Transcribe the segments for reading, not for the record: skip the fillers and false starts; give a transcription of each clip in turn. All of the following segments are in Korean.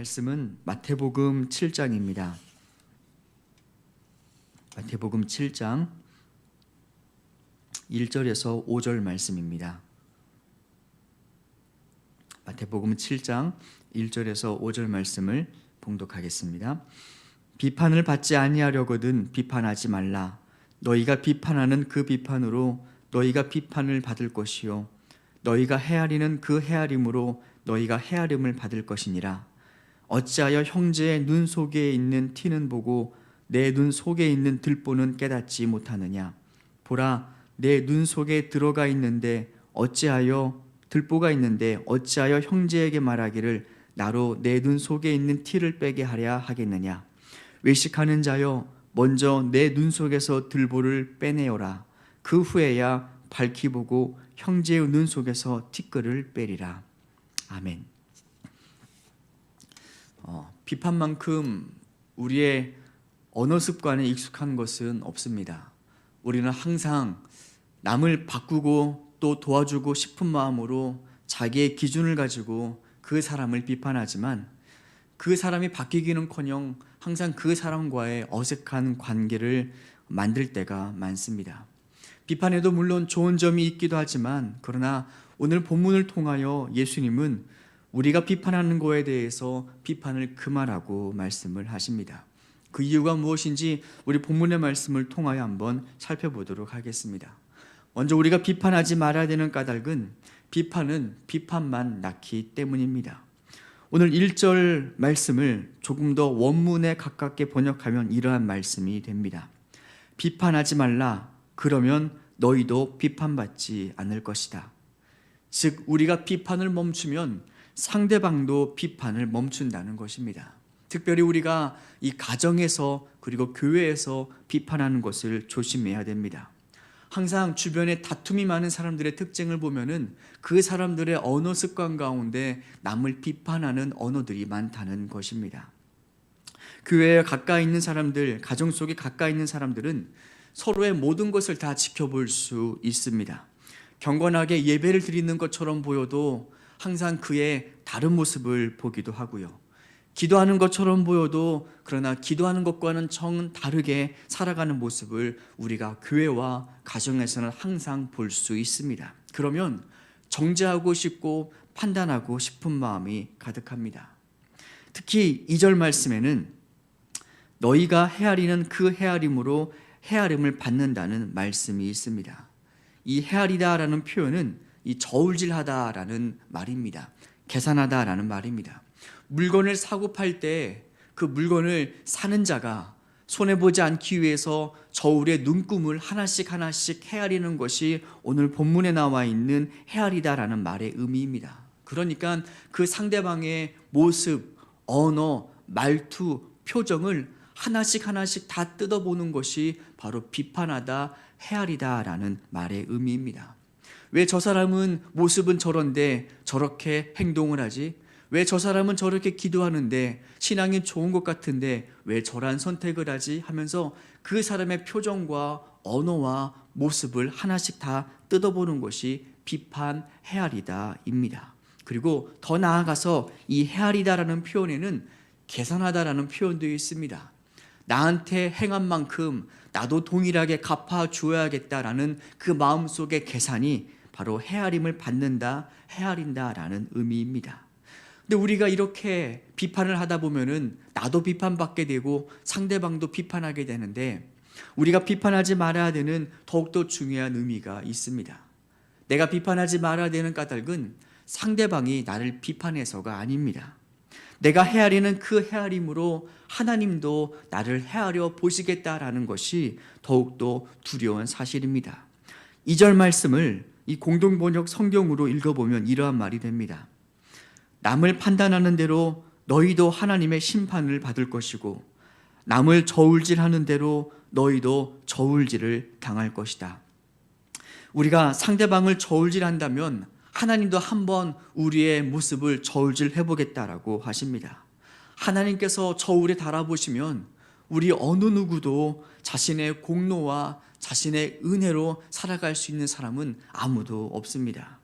말씀은 마태복음 7장입니다. 마태복음 7장 1절에서 5절 말씀입니다. 마태복음 7장 1절에서 5절 말씀을 봉독하겠습니다. 비판을 받지 아니하려거든 비판하지 말라. 너희가 비판하는 그 비판으로 너희가 비판을 받을 것이요 너희가 헤아리는 그 헤아림으로 너희가 헤아림을 받을 것이니라. 어찌하여 형제의 눈 속에 있는 티는 보고 내 눈 속에 있는 들보는 깨닫지 못하느냐. 보라, 내 눈 속에 들어가 있는데 어찌하여 들보가 있는데 어찌하여 형제에게 말하기를 나로 내 눈 속에 있는 티를 빼게 하랴 하겠느냐. 외식하는 자여, 먼저 내 눈 속에서 들보를 빼내어라. 그 후에야 밝히 보고 형제의 눈 속에서 티끌을 빼리라. 아멘. 비판만큼 우리의 언어 습관에 익숙한 것은 없습니다. 우리는 항상 남을 바꾸고 또 도와주고 싶은 마음으로 자기의 기준을 가지고 그 사람을 비판하지만 그 사람이 바뀌기는커녕 항상 그 사람과의 어색한 관계를 만들 때가 많습니다. 비판에도 물론 좋은 점이 있기도 하지만 그러나 오늘 본문을 통하여 예수님은 우리가 비판하는 것에 대해서 비판을 금하라고 말씀을 하십니다. 그 이유가 무엇인지 우리 본문의 말씀을 통하여 한번 살펴보도록 하겠습니다. 먼저 우리가 비판하지 말아야 되는 까닭은 비판은 비판만 낳기 때문입니다. 오늘 1절 말씀을 조금 더 원문에 가깝게 번역하면 이러한 말씀이 됩니다. 비판하지 말라. 그러면 너희도 비판받지 않을 것이다. 즉 우리가 비판을 멈추면 상대방도 비판을 멈춘다는 것입니다. 특별히 우리가 이 가정에서 그리고 교회에서 비판하는 것을 조심해야 됩니다. 항상 주변에 다툼이 많은 사람들의 특징을 보면은 그 사람들의 언어 습관 가운데 남을 비판하는 언어들이 많다는 것입니다. 교회에 가까이 있는 사람들, 가정 속에 가까이 있는 사람들은 서로의 모든 것을 다 지켜볼 수 있습니다. 경건하게 예배를 드리는 것처럼 보여도 항상 그의 다른 모습을 보기도 하고요. 기도하는 것처럼 보여도 그러나 기도하는 것과는 정 다르게 살아가는 모습을 우리가 교회와 가정에서는 항상 볼 수 있습니다. 그러면 정죄하고 싶고 판단하고 싶은 마음이 가득합니다. 특히 2절 말씀에는 너희가 헤아리는 그 헤아림으로 헤아림을 받는다는 말씀이 있습니다. 이 헤아리다라는 표현은 이 저울질하다라는 말입니다. 계산하다라는 말입니다. 물건을 사고 팔 때 그 물건을 사는 자가 손해보지 않기 위해서 저울의 눈금을 하나씩 헤아리는 것이 오늘 본문에 나와 있는 헤아리다라는 말의 의미입니다. 그러니까 그 상대방의 모습, 언어, 말투, 표정을 하나씩 다 뜯어보는 것이 바로 비판하다, 헤아리다라는 말의 의미입니다. 왜 저 사람은 모습은 저런데 저렇게 행동을 하지? 왜 저 사람은 저렇게 기도하는데 신앙이 좋은 것 같은데 왜 저런 선택을 하지? 하면서 그 사람의 표정과 언어와 모습을 하나씩 다 뜯어보는 것이 비판, 헤아리다입니다. 그리고 더 나아가서 이 헤아리다라는 표현에는 계산하다라는 표현도 있습니다. 나한테 행한 만큼 나도 동일하게 갚아줘야겠다라는 그 마음속의 계산이 바로 헤아림을 받는다, 헤아린다라는 의미입니다. 근데 우리가 이렇게 비판을 하다 보면은 나도 비판받게 되고 상대방도 비판하게 되는데 우리가 비판하지 말아야 되는 더욱더 중요한 의미가 있습니다. 내가 비판하지 말아야 되는 까닭은 상대방이 나를 비판해서가 아닙니다. 내가 헤아리는 그 헤아림으로 하나님도 나를 헤아려 보시겠다라는 것이 더욱더 두려운 사실입니다. 2절 말씀을 이 공동번역 성경으로 읽어보면 이러한 말이 됩니다. 남을 판단하는 대로 너희도 하나님의 심판을 받을 것이고 남을 저울질하는 대로 너희도 저울질을 당할 것이다. 우리가 상대방을 저울질한다면 하나님도 한번 우리의 모습을 저울질 해보겠다라고 하십니다. 하나님께서 저울에 달아보시면 우리 어느 누구도 자신의 공로와 자신의 은혜로 살아갈 수 있는 사람은 아무도 없습니다.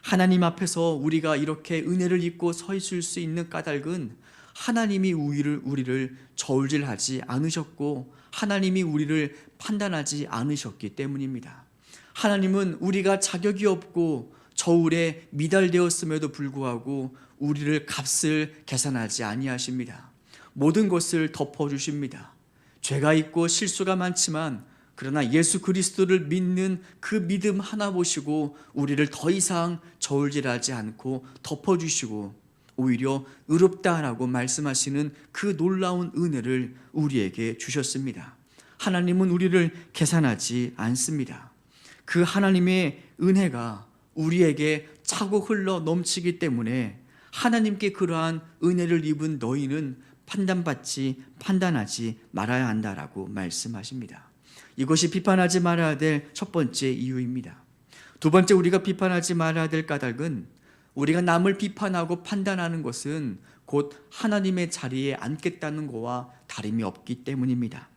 하나님 앞에서 우리가 이렇게 은혜를 입고 서 있을 수 있는 까닭은 하나님이 우리를 저울질하지 않으셨고 하나님이 우리를 판단하지 않으셨기 때문입니다. 하나님은 우리가 자격이 없고 저울에 미달되었음에도 불구하고 우리를 값을 계산하지 아니하십니다. 모든 것을 덮어주십니다. 죄가 있고 실수가 많지만 그러나 예수 그리스도를 믿는 그 믿음 하나 보시고 우리를 더 이상 저울질하지 않고 덮어주시고 오히려 의롭다라고 말씀하시는 그 놀라운 은혜를 우리에게 주셨습니다. 하나님은 우리를 계산하지 않습니다. 그 하나님의 은혜가 우리에게 차고 흘러 넘치기 때문에 하나님께 그러한 은혜를 입은 너희는 판단하지 말아야 한다라고 말씀하십니다. 이것이 비판하지 말아야 될 첫 번째 이유입니다. 두 번째, 우리가 비판하지 말아야 될 까닭은 우리가 남을 비판하고 판단하는 것은 곧 하나님의 자리에 앉겠다는 것과 다름이 없기 때문입니다.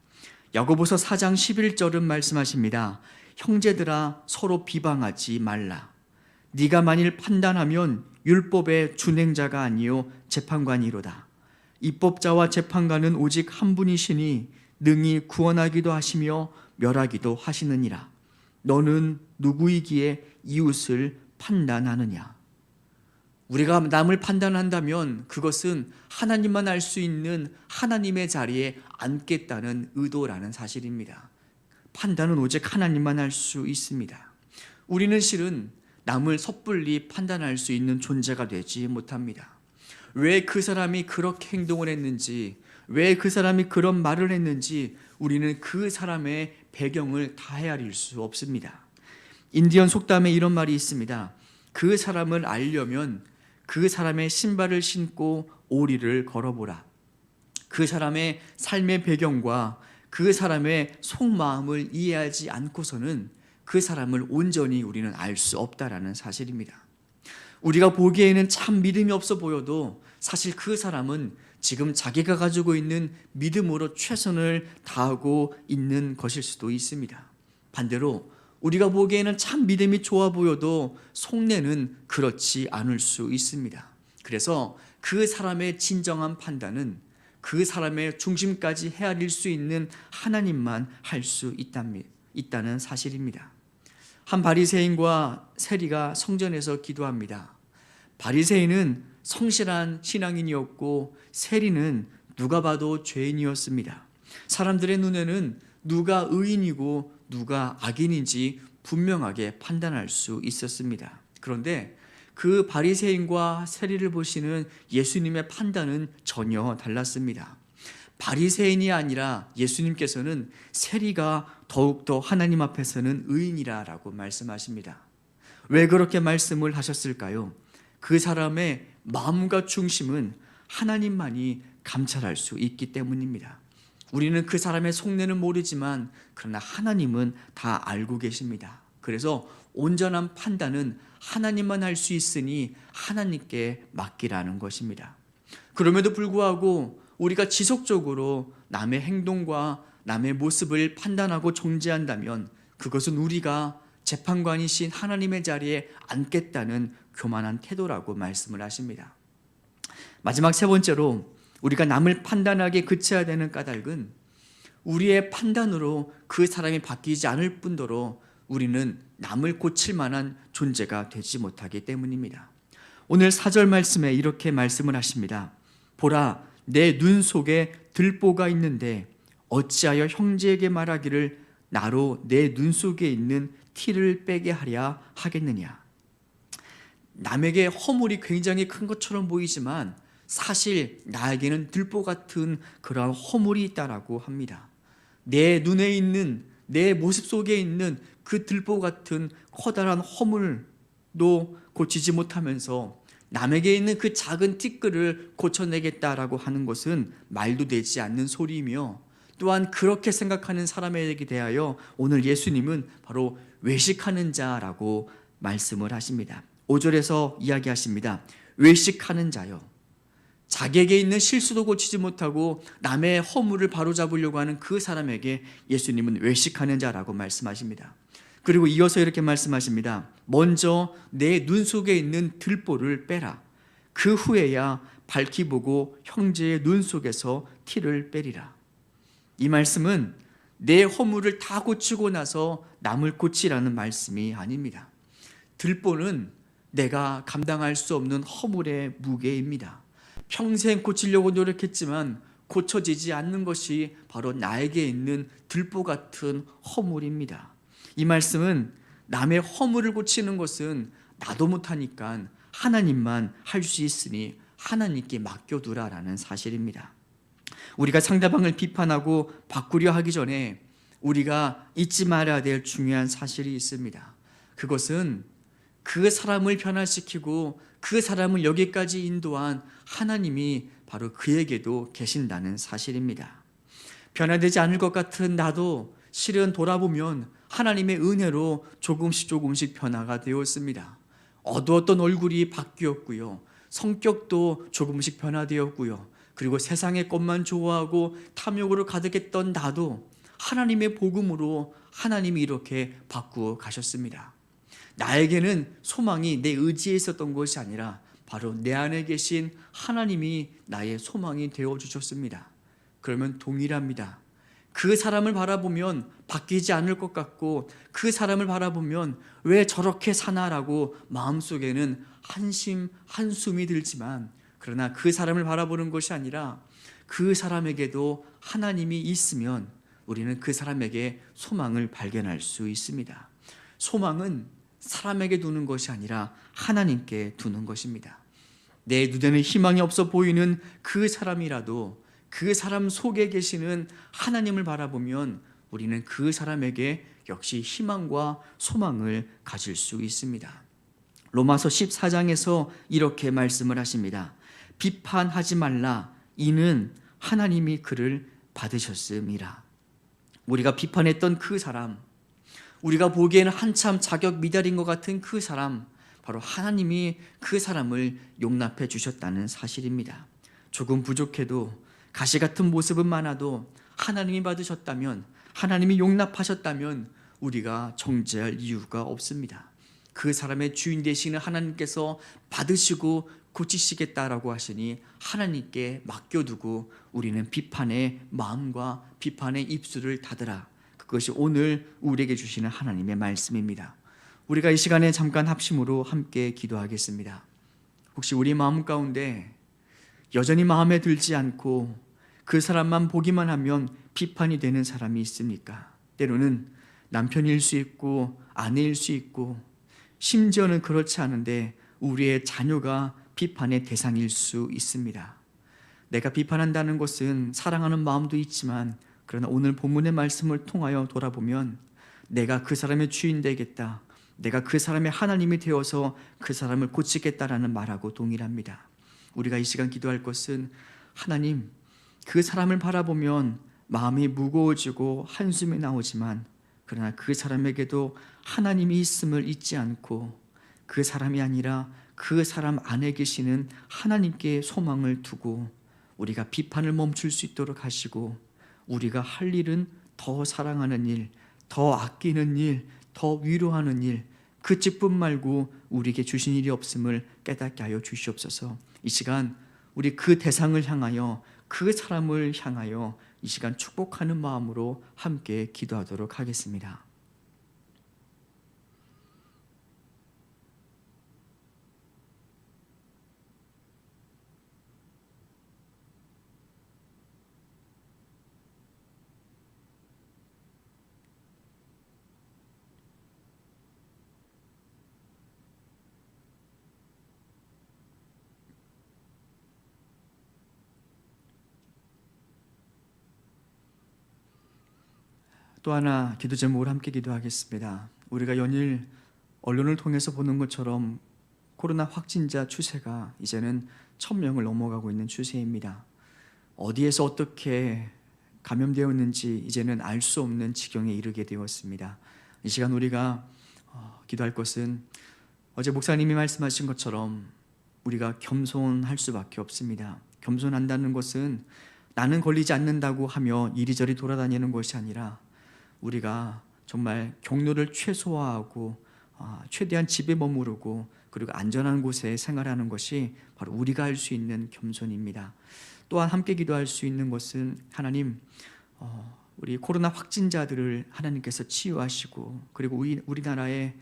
야고보서 4장 11절은 말씀하십니다. 형제들아 서로 비방하지 말라. 네가 만일 판단하면 율법의 준행자가 아니요 재판관이로다. 입법자와 재판관은 오직 한 분이시니 능히 구원하기도 하시며 멸하기도 하시느니라. 너는 누구이기에 이웃을 판단하느냐? 우리가 남을 판단한다면 그것은 하나님만 알 수 있는 하나님의 자리에 앉겠다는 의도라는 사실입니다. 판단은 오직 하나님만 할 수 있습니다. 우리는 실은 남을 섣불리 판단할 수 있는 존재가 되지 못합니다. 왜 그 사람이 그렇게 행동을 했는지, 왜 그 사람이 그런 말을 했는지 우리는 그 사람의 배경을 다 헤아릴 수 없습니다. 인디언 속담에 이런 말이 있습니다. 그 사람을 알려면 그 사람의 신발을 신고 오리를 걸어보라. 그 사람의 삶의 배경과 그 사람의 속마음을 이해하지 않고서는 그 사람을 온전히 우리는 알 수 없다라는 사실입니다. 우리가 보기에는 참 믿음이 없어 보여도 사실 그 사람은 지금 자기가 가지고 있는 믿음으로 최선을 다하고 있는 것일 수도 있습니다. 반대로 우리가 보기에는 참 믿음이 좋아 보여도 속내는 그렇지 않을 수 있습니다. 그래서 그 사람의 진정한 판단은 그 사람의 중심까지 헤아릴 수 있는 하나님만 할 수 있다는 사실입니다. 한 바리새인과 세리가 성전에서 기도합니다. 바리새인은 성실한 신앙인이었고 세리는 누가 봐도 죄인이었습니다. 사람들의 눈에는 누가 의인이고 누가 악인인지 분명하게 판단할 수 있었습니다. 그런데 그 바리새인과 세리를 보시는 예수님의 판단은 전혀 달랐습니다. 바리새인이 아니라 예수님께서는 세리가 더욱더 하나님 앞에서는 의인이라고 말씀하십니다. 왜 그렇게 말씀을 하셨을까요? 그 사람의 마음과 중심은 하나님만이 감찰할 수 있기 때문입니다. 우리는 그 사람의 속내는 모르지만 그러나 하나님은 다 알고 계십니다. 그래서 온전한 판단은 하나님만 할 수 있으니 하나님께 맡기라는 것입니다. 그럼에도 불구하고 우리가 지속적으로 남의 행동과 남의 모습을 판단하고 정죄한다면 그것은 우리가 재판관이신 하나님의 자리에 앉겠다는 교만한 태도라고 말씀을 하십니다. 마지막 세 번째로 우리가 남을 판단하게 그쳐야 되는 까닭은 우리의 판단으로 그 사람이 바뀌지 않을 뿐더러 우리는 남을 고칠 만한 존재가 되지 못하기 때문입니다. 오늘 4절 말씀에 이렇게 말씀을 하십니다. 보라, 내 눈 속에 들보가 있는데 어찌하여 형제에게 말하기를 나로 내 눈 속에 있는 티를 빼게 하랴 하겠느냐. 남에게 허물이 굉장히 큰 것처럼 보이지만 사실 나에게는 들보 같은 그러한 허물이 있다라고 합니다. 내 눈에 있는, 내 모습 속에 있는 그 들보 같은 커다란 허물도 고치지 못하면서 남에게 있는 그 작은 티끌을 고쳐내겠다라고 하는 것은 말도 되지 않는 소리이며, 또한 그렇게 생각하는 사람에게 대하여 오늘 예수님은 바로 외식하는 자라고 말씀을 하십니다. 5절에서 이야기하십니다. 외식하는 자요. 자기에게 있는 실수도 고치지 못하고 남의 허물을 바로잡으려고 하는 그 사람에게 예수님은 외식하는 자라고 말씀하십니다. 그리고 이어서 이렇게 말씀하십니다. 먼저 내 눈 속에 있는 들보를 빼라. 그 후에야 밝히 보고 형제의 눈 속에서 티를 빼리라. 이 말씀은 내 허물을 다 고치고 나서 남을 고치라는 말씀이 아닙니다. 들보는 내가 감당할 수 없는 허물의 무게입니다. 평생 고치려고 노력했지만 고쳐지지 않는 것이 바로 나에게 있는 들보 같은 허물입니다. 이 말씀은 남의 허물을 고치는 것은 나도 못하니까 하나님만 할 수 있으니 하나님께 맡겨두라라는 사실입니다. 우리가 상대방을 비판하고 바꾸려 하기 전에 우리가 잊지 말아야 될 중요한 사실이 있습니다. 그것은 그 사람을 변화시키고 그 사람을 여기까지 인도한 하나님이 바로 그에게도 계신다는 사실입니다. 변화되지 않을 것 같은 나도 실은 돌아보면 하나님의 은혜로 조금씩 변화가 되었습니다. 어두웠던 얼굴이 바뀌었고요. 성격도 조금씩 변화되었고요. 그리고 세상의 것만 좋아하고 탐욕으로 가득했던 나도 하나님의 복음으로 하나님이 이렇게 바꾸어 가셨습니다. 나에게는 소망이 내 의지에 있었던 것이 아니라 바로 내 안에 계신 하나님이 나의 소망이 되어주셨습니다. 그러면 동일합니다. 그 사람을 바라보면 바뀌지 않을 것 같고 그 사람을 바라보면 왜 저렇게 사나라고 마음속에는 한숨이 들지만, 그러나 그 사람을 바라보는 것이 아니라 그 사람에게도 하나님이 있으면 우리는 그 사람에게 소망을 발견할 수 있습니다. 소망은 사람에게 두는 것이 아니라 하나님께 두는 것입니다. 내 눈에는 희망이 없어 보이는 그 사람이라도 그 사람 속에 계시는 하나님을 바라보면 우리는 그 사람에게 역시 희망과 소망을 가질 수 있습니다. 로마서 14장에서 이렇게 말씀을 하십니다. 비판하지 말라. 이는 하나님이 그를 받으셨음이라. 우리가 비판했던 그 사람, 우리가 보기에는 한참 자격 미달인 것 같은 그 사람, 바로 하나님이 그 사람을 용납해 주셨다는 사실입니다. 조금 부족해도 가시 같은 모습은 많아도 하나님이 받으셨다면, 하나님이 용납하셨다면 우리가 정죄할 이유가 없습니다. 그 사람의 주인 되시는 하나님께서 받으시고 고치시겠다라고 하시니 하나님께 맡겨두고 우리는 비판의 마음과 비판의 입술을 닫으라. 그것이 오늘 우리에게 주시는 하나님의 말씀입니다. 우리가 이 시간에 잠깐 합심으로 함께 기도하겠습니다. 혹시 우리 마음 가운데 여전히 마음에 들지 않고 그 사람만 보기만 하면 비판이 되는 사람이 있습니까? 때로는 남편일 수 있고 아내일 수 있고 심지어는 그렇지 않은데 우리의 자녀가 비판의 대상일 수 있습니다. 내가 비판한다는 것은 사랑하는 마음도 있지만, 그러나 오늘 본문의 말씀을 통하여 돌아보면 내가 그 사람의 주인 되겠다, 내가 그 사람의 하나님이 되어서 그 사람을 고치겠다라는 말하고 동일합니다. 우리가 이 시간 기도할 것은 하나님, 그 사람을 바라보면 마음이 무거워지고 한숨이 나오지만 그러나 그 사람에게도 하나님이 있음을 잊지 않고 그 사람이 아니라 그 사람 안에 계시는 하나님께 소망을 두고 우리가 비판을 멈출 수 있도록 하시고 우리가 할 일은 더 사랑하는 일, 더 아끼는 일, 더 위로하는 일, 그 직분 말고 우리에게 주신 일이 없음을 깨닫게 하여 주시옵소서. 이 시간 우리 그 대상을 향하여, 그 사람을 향하여 이 시간 축복하는 마음으로 함께 기도하도록 하겠습니다. 또 하나 기도 제목을 함께 기도하겠습니다. 우리가 연일 언론을 통해서 보는 것처럼 코로나 확진자 추세가 이제는 1000명을 넘어가고 있는 추세입니다. 어디에서 어떻게 감염되었는지 이제는 알 수 없는 지경에 이르게 되었습니다. 이 시간 우리가 기도할 것은 어제 목사님이 말씀하신 것처럼 우리가 겸손할 수밖에 없습니다. 겸손한다는 것은 나는 걸리지 않는다고 하며 이리저리 돌아다니는 것이 아니라 우리가 정말 경로를 최소화하고 최대한 집에 머무르고 그리고 안전한 곳에 생활하는 것이 바로 우리가 할 수 있는 겸손입니다. 또한 함께 기도할 수 있는 것은 하나님, 우리 코로나 확진자들을 하나님께서 치유하시고, 그리고 우리나라의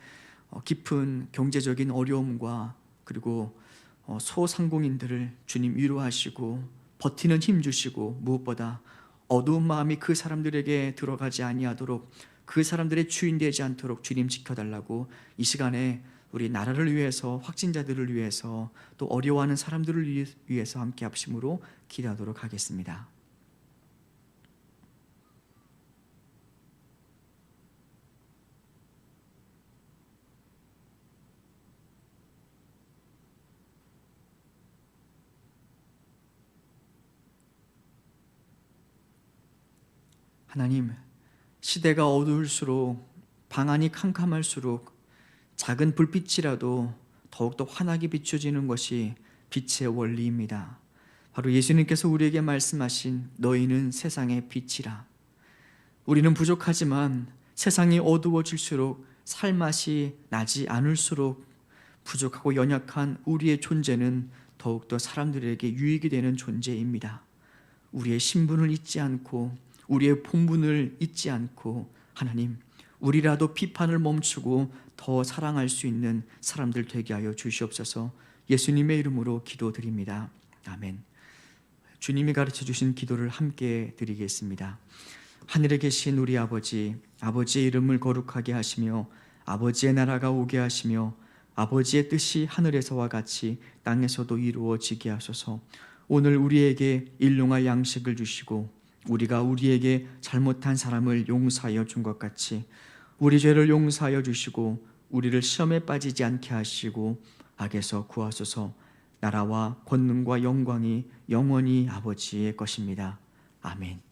깊은 경제적인 어려움과 그리고 소상공인들을 주님 위로하시고 버티는 힘 주시고, 무엇보다 어두운 마음이 그 사람들에게 들어가지 아니하도록, 그 사람들의 주인 되지 않도록 주님 지켜달라고 이 시간에 우리 나라를 위해서, 확진자들을 위해서, 또 어려워하는 사람들을 위해서 함께 합심으로 기도하도록 하겠습니다. 하나님, 시대가 어두울수록, 방안이 캄캄할수록 작은 불빛이라도 더욱더 환하게 비춰지는 것이 빛의 원리입니다. 바로 예수님께서 우리에게 말씀하신 너희는 세상의 빛이라. 우리는 부족하지만 세상이 어두워질수록, 살맛이 나지 않을수록 부족하고 연약한 우리의 존재는 더욱더 사람들에게 유익이 되는 존재입니다. 우리의 신분을 잊지 않고, 우리의 본분을 잊지 않고, 하나님, 우리라도 비판을 멈추고 더 사랑할 수 있는 사람들 되게 하여 주시옵소서. 예수님의 이름으로 기도드립니다. 아멘. 주님이 가르쳐 주신 기도를 함께 드리겠습니다. 하늘에 계신 우리 아버지, 아버지의 이름을 거룩하게 하시며 아버지의 나라가 오게 하시며 아버지의 뜻이 하늘에서와 같이 땅에서도 이루어지게 하소서. 오늘 우리에게 일용할 양식을 주시고, 우리가 우리에게 잘못한 사람을 용서하여 준 것 같이 우리 죄를 용서하여 주시고, 우리를 시험에 빠지지 않게 하시고 악에서 구하소서. 나라와 권능과 영광이 영원히 아버지의 것입니다. 아멘.